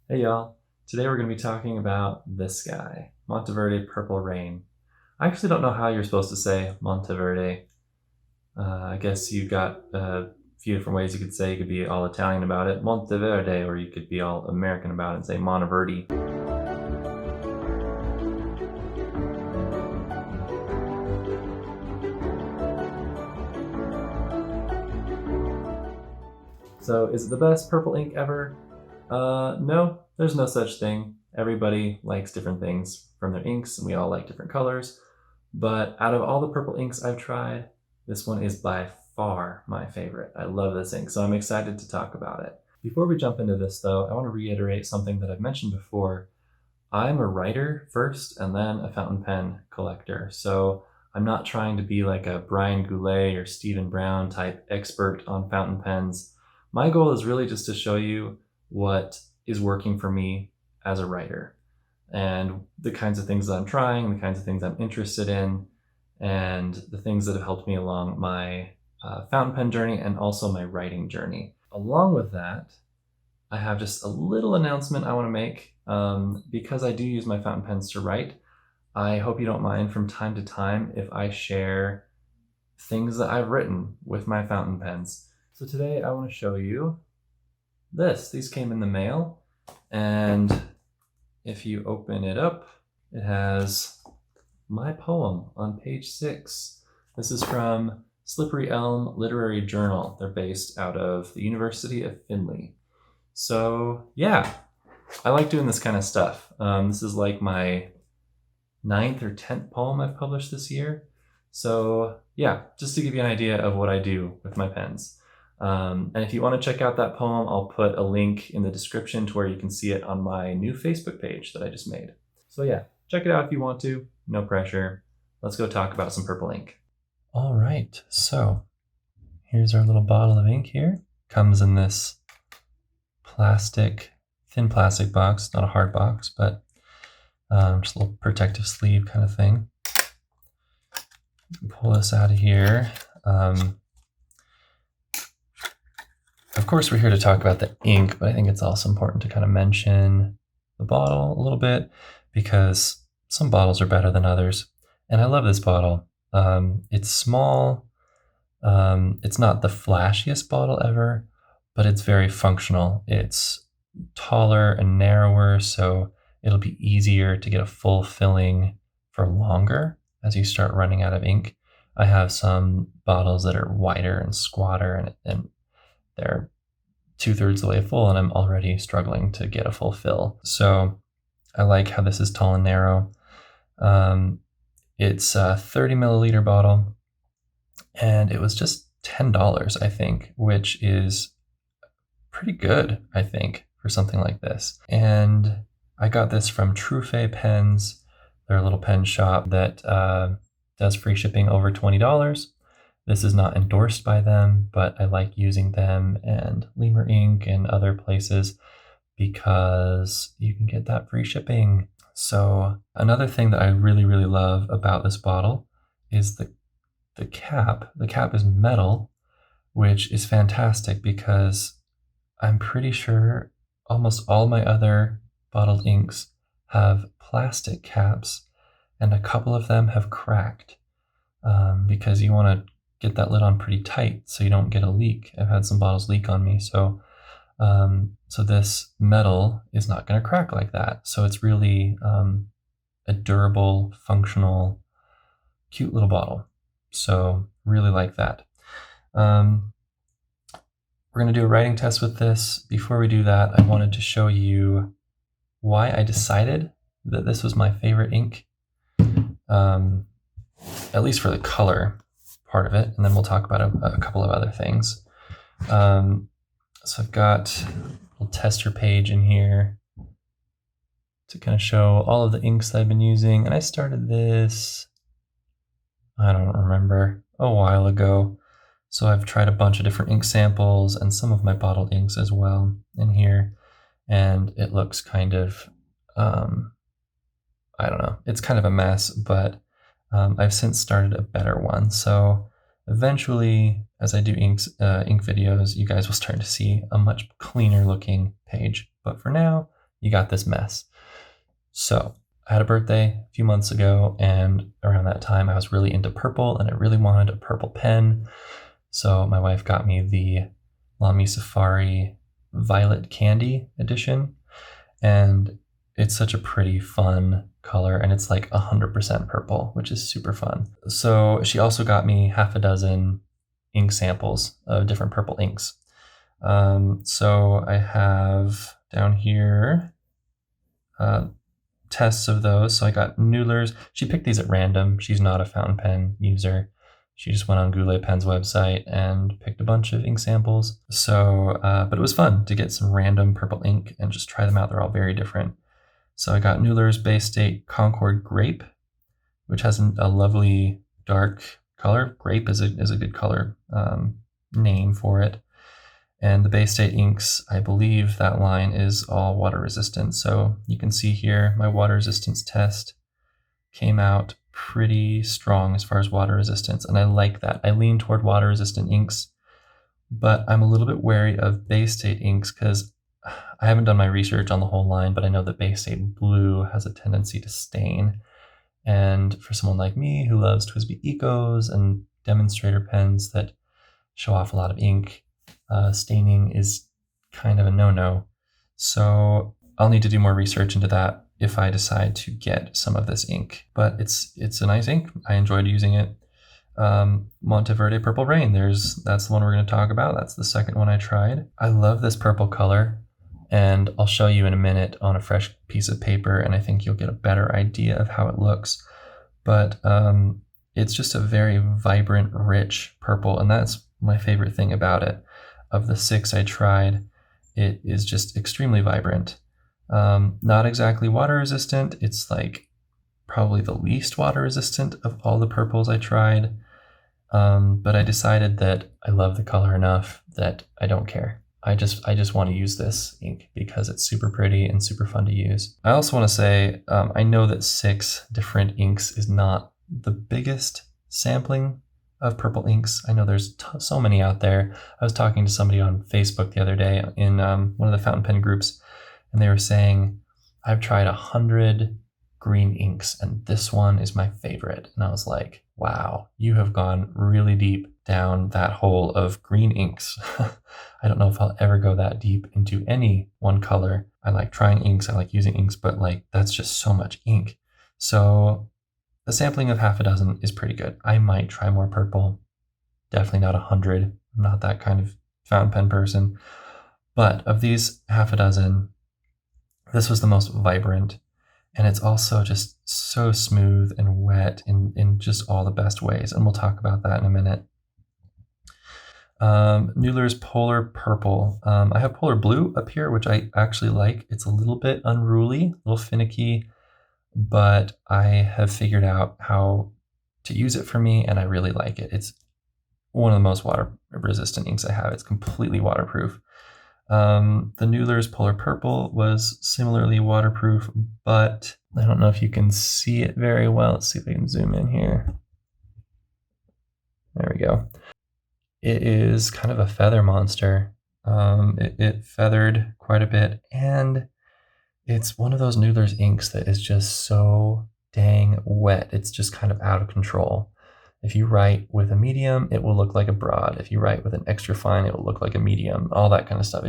Hey y'all, today we're going to be talking about this guy, Monteverde Purple Reign. I actually don't know how you're supposed to say Monteverde. I guess you've got a few different ways you could say. You could be all Italian about it, Monteverde, or you could be all American about it and say Monteverde. So is it the best purple ink ever? No, there's no such thing. Everybody likes different things from their inks, and we all like different colors. But out of all the purple inks I've tried, this one is by far my favorite. I love this ink, so I'm excited to talk about it. Before we jump into this though, I want to reiterate something that I've mentioned before. I'm a writer first and then a fountain pen collector. So I'm not trying to be like a Brian Goulet or Stephen Brown type expert on fountain pens. My goal is really just to show you what is working for me as a writer and the kinds of things that I'm trying, the kinds of things I'm interested in, and the things that have helped me along my fountain pen journey and also my writing journey. Along with that, I have just a little announcement I want to make. Because I do use my fountain pens to write, I hope you don't mind from time to time if I share things that I've written with my fountain pens. So today I want to show you this. These came in the mail, and if you open it up, it has my poem on page 6. This is from Slippery Elm Literary Journal. They're based out of the University of Findlay. So yeah, I like doing this kind of stuff. This is like my 9th or 10th poem I've published this year. So yeah, just to give you an idea of what I do with my pens. And if you want to check out that poem, I'll put a link in the description to where you can see it on my new Facebook page that I just made. So yeah, check it out if you want to. No pressure. Let's go talk about some purple ink. All right, so here's our little bottle of ink here. Comes in this thin plastic box, not a hard box, but just a little protective sleeve kind of thing. Pull this out of here. Of course, we're here to talk about the ink, but I think it's also important to kind of mention the bottle a little bit because some bottles are better than others. And I love this bottle. It's small. It's not the flashiest bottle ever, but it's very functional. It's taller and narrower, so it'll be easier to get a full filling for longer as you start running out of ink. I have some bottles that are wider and squatter, and they're 2/3 the way full, and I'm already struggling to get a full fill. So I like how this is tall and narrow. It's a 30 milliliter bottle, and it was just $10, I think, which is pretty good, I think, for something like this. And I got this from Trufe Pens. They're a little pen shop that does free shipping over $20. This is not endorsed by them, but I like using them and Lemur Ink and other places because you can get that free shipping. So another thing that I really, really love about this bottle is the cap. The cap is metal, which is fantastic because I'm pretty sure almost all my other bottled inks have plastic caps, and a couple of them have cracked because you want to get that lid on pretty tight so you don't get a leak. I've had some bottles leak on me, so this metal is not going to crack like that. So it's really a durable, functional, cute little bottle. So really like that. We're going to do a writing test with this. Before we do that, I wanted to show you why I decided that this was my favorite ink, at least for the color part of it, and then we'll talk about a couple of other things. So I've got a little tester page in here to kind of show all of the inks that I've been using, and I started this, I don't remember, a while ago. So I've tried a bunch of different ink samples and some of my bottled inks as well in here, and it looks kind of, I don't know, it's kind of a mess, but I've since started a better one. So eventually, as I do ink videos, you guys will start to see a much cleaner looking page. But for now, you got this mess. So I had a birthday a few months ago, and around that time I was really into purple and I really wanted a purple pen. So my wife got me the Lamy Safari Violet Candy edition, and it's such a pretty fun color, and it's like 100% purple, which is super fun. So she also got me half a dozen ink samples of different purple inks. So I have down here tests of those. So I got Noodlers. She picked these at random. She's not a fountain pen user. She just went on Goulet Pen's website and picked a bunch of ink samples. So, but it was fun to get some random purple ink and just try them out. They're all very different. So I got Noodler's Baystate Concord Grape, which has a lovely dark color. Grape is a good color name for it. And the Baystate inks, I believe that line is all water resistant. So you can see here my water resistance test came out pretty strong as far as water resistance, and I like that. I lean toward water resistant inks, but I'm a little bit wary of Baystate inks because I haven't done my research on the whole line, but I know that Baystate blue has a tendency to stain. And for someone like me who loves TWSBI Ecos and demonstrator pens that show off a lot of ink, staining is kind of a no-no. So I'll need to do more research into that if I decide to get some of this ink. But it's a nice ink. I enjoyed using it. Monteverde Purple Reign, that's the one we're going to talk about. That's the second one I tried. I love this purple color, and I'll show you in a minute on a fresh piece of paper, and I think you'll get a better idea of how it looks. But it's just a very vibrant, rich purple, and that's my favorite thing about it. Of the 6 I tried, it is just extremely vibrant. Not exactly water resistant. It's like probably the least water resistant of all the purples I tried. But I decided that I love the color enough that I don't care. I just want to use this ink because it's super pretty and super fun to use. I also want to say, I know that 6 different inks is not the biggest sampling of purple inks. I know there's so many out there. I was talking to somebody on Facebook the other day in one of the fountain pen groups, and they were saying, I've tried 100 green inks and this one is my favorite. And I was like, wow, you have gone really deep down that hole of green inks. I don't know if I'll ever go that deep into any one color. I like trying inks, I like using inks, but like that's just so much ink. So the sampling of half a dozen is pretty good. I might try more purple. Definitely not 100. I'm not that kind of fountain pen person. But of these half a dozen, this was the most vibrant. And it's also just so smooth and wet in just all the best ways. And we'll talk about that in a minute. Noodler's Polar Purple. I have Polar Blue up here, which I actually like. It's a little bit unruly, a little finicky, but I have figured out how to use it for me, and I really like it. It's one of the most water resistant inks I have. It's completely waterproof. The Noodler's Polar Purple was similarly waterproof, but I don't know if you can see it very well. Let's see if I can zoom in here. There we go. It is kind of a feather monster. It feathered quite a bit, and it's one of those Noodler's inks that is just so dang wet. It's just kind of out of control. If you write with a medium, it will look like a broad. If you write with an extra fine, it will look like a medium, all that kind of stuff.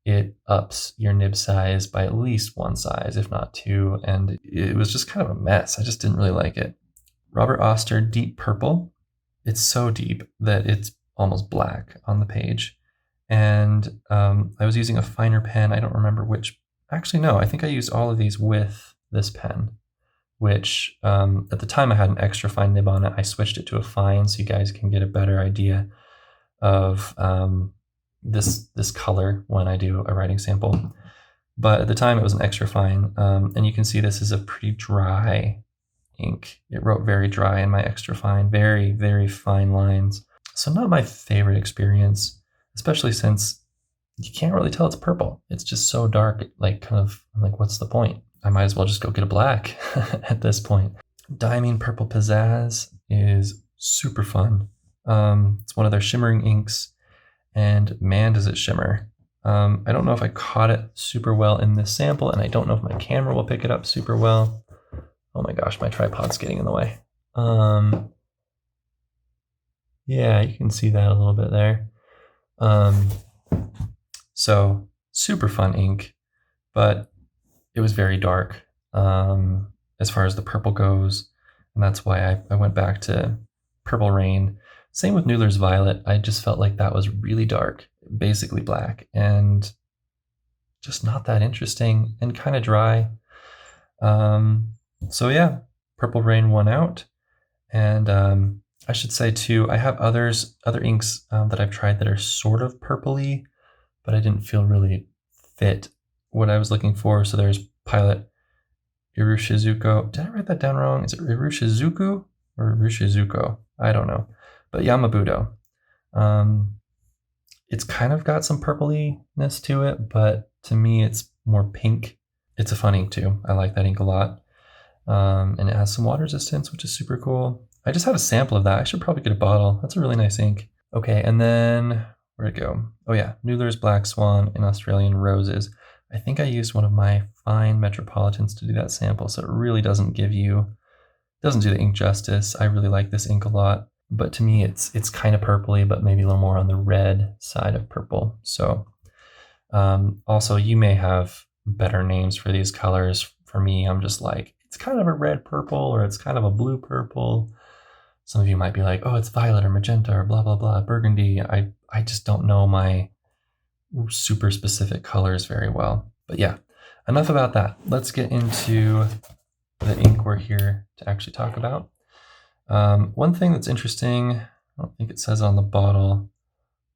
It ups your nib size by at least 1 size, if not 2. And it was just kind of a mess. I just didn't really like it. Robert Oster Deep Purple. It's so deep that it's almost black on the page. And I was using a finer pen. I don't remember which. Actually, no, I think I used all of these with this pen, which at the time I had an extra fine nib on it. I switched it to a fine so you guys can get a better idea of this color when I do a writing sample. But at the time it was an extra fine, and you can see this is a pretty dry ink. It wrote very dry in my extra fine, very, very fine lines. So not my favorite experience, especially since you can't really tell it's purple. It's just so dark, like I'm like, what's the point? I might as well just go get a black at this point. Diamine Purple Pizzazz is super fun. It's one of their shimmering inks, and man, does it shimmer. I don't know if I caught it super well in this sample, and I don't know if my camera will pick it up super well. Oh my gosh, my tripod's getting in the way. Yeah, you can see that a little bit there. So super fun ink, but it was very dark as far as the purple goes. And that's why I went back to Purple Rain. Same with Noodler's Violet. I just felt like that was really dark, basically black, and just not that interesting and kind of dry. So yeah, Purple Rain won out. And I should say too, I have other inks that I've tried that are sort of purpley, but I didn't feel really fit what I was looking for. So there's Pilot Urushizuko. Did I write that down wrong? Is it Urushizuko or Urushizuko? I don't know. But Yamabudo. It's kind of got some purpliness to it, but to me it's more pink. It's a fun ink too. I like that ink a lot. And it has some water resistance, which is super cool. I just had a sample of that. I should probably get a bottle. That's a really nice ink. Okay, and then where'd it go? Oh yeah, Noodler's Black Swan and Australian Roses. I think I used one of my fine Metropolitans to do that sample, so it really doesn't do the ink justice. I really like this ink a lot, but to me it's kind of purpley, but maybe a little more on the red side of purple. So also you may have better names for these colors. For me, I'm just like, it's kind of a red purple, or it's kind of a blue purple. Some of you might be like, oh, it's violet or magenta or blah, blah, blah, burgundy. I just don't know my super specific colors very well. But yeah, enough about that. Let's get into the ink we're here to actually talk about. One thing that's interesting, I don't think it says on the bottle,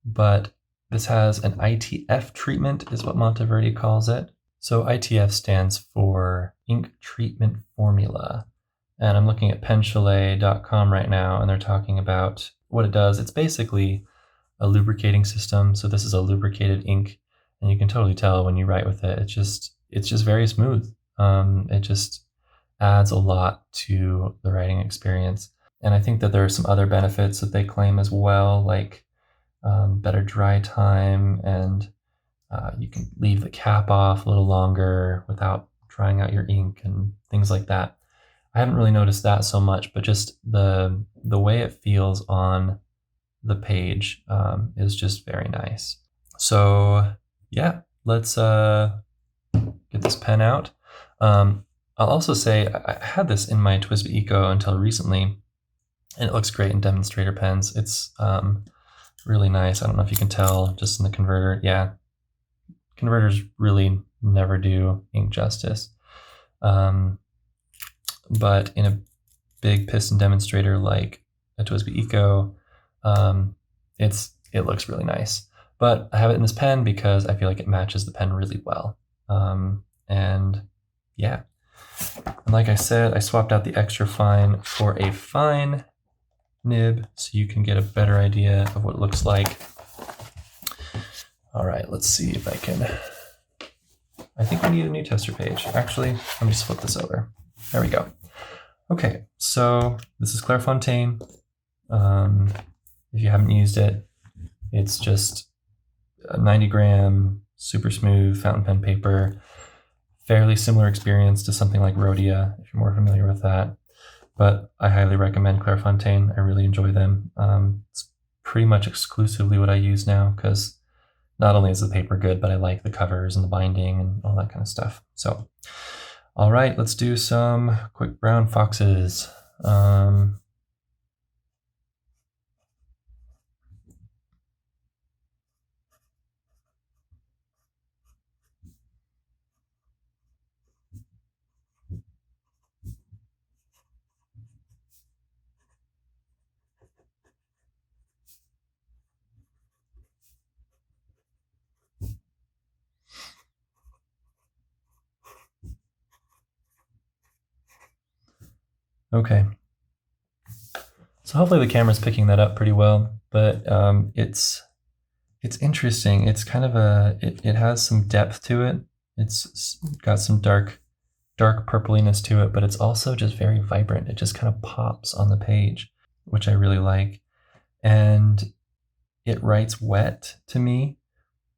but this has an ITF treatment is what Monteverde calls it. So ITF stands for Ink Treatment Formula. And I'm looking at penchalet.com right now, and they're talking about what it does. It's basically a lubricating system. So this is a lubricated ink, and you can totally tell when you write with it. It's just very smooth. It just adds a lot to the writing experience. And I think that there are some other benefits that they claim as well, like better dry time, and you can leave the cap off a little longer without drying out your ink and things like that. I haven't really noticed that so much, but just the way it feels on the page is just very nice. So yeah, let's get this pen out. I'll also say I had this in my TWSBI Eco until recently, and it looks great in demonstrator pens. It's really nice. I don't know if you can tell just in the converter. Yeah, converters really never do ink justice. But in a big piston demonstrator like a TWSBI Eco, it looks really nice. But I have it in this pen because I feel like it matches the pen really well. And yeah, and like I said, I swapped out the extra fine for a fine nib so you can get a better idea of what it looks like. All right, let's see if I can. I think we need a new tester page. Actually, let me just flip this over. There we go. Okay, so this is Clairefontaine. If you haven't used it, it's just a 90-gram, super smooth fountain pen paper. Fairly similar experience to something like Rhodia, if you're more familiar with that. But I highly recommend Clairefontaine. I really enjoy them. It's pretty much exclusively what I use now, because not only is the paper good, but I like the covers and the binding and all that kind of stuff. So, all right, let's do some quick brown foxes. Okay, so hopefully the camera's picking that up pretty well, but it's interesting. It's kind of it has some depth to it. It's got some dark purpliness to it, but it's also just very vibrant. It just kind of pops on the page, which I really like. And it writes wet to me,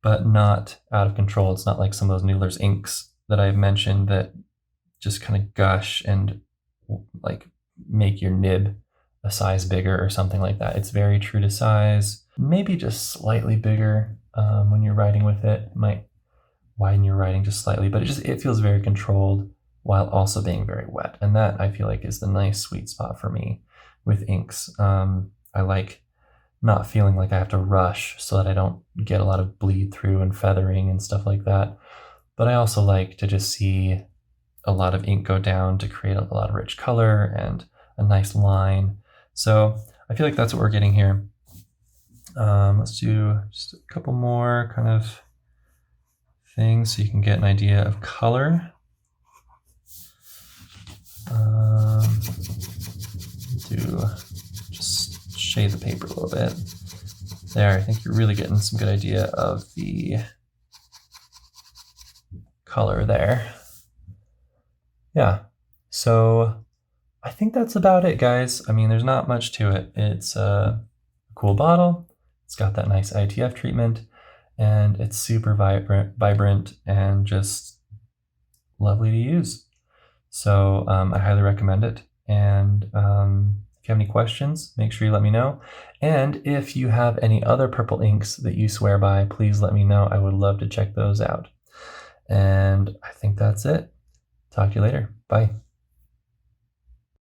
but not out of control. It's not like some of those Noodler's inks that I've mentioned that just kind of gush and like make your nib a size bigger or something like that. It's very true to size, maybe just slightly bigger when you're writing with it. It might widen your writing just slightly, but it feels very controlled while also being very wet. And that I feel like is the nice sweet spot for me with inks. I like not feeling like I have to rush so that I don't get a lot of bleed through and feathering and stuff like that. But I also like to just see a lot of ink go down to create a lot of rich color and a nice line. So I feel like that's what we're getting here. Let's do just a couple more kind of things so you can get an idea of color. Just shade the paper a little bit. There, I think you're really getting some good idea of the color there. Yeah, so I think that's about it, guys. I mean, there's not much to it. It's a cool bottle. It's got that nice ITF treatment, and it's super vibrant and just lovely to use. So I highly recommend it. And if you have any questions, make sure you let me know. And if you have any other purple inks that you swear by, please let me know. I would love to check those out. And I think that's it. Talk to you later. Bye.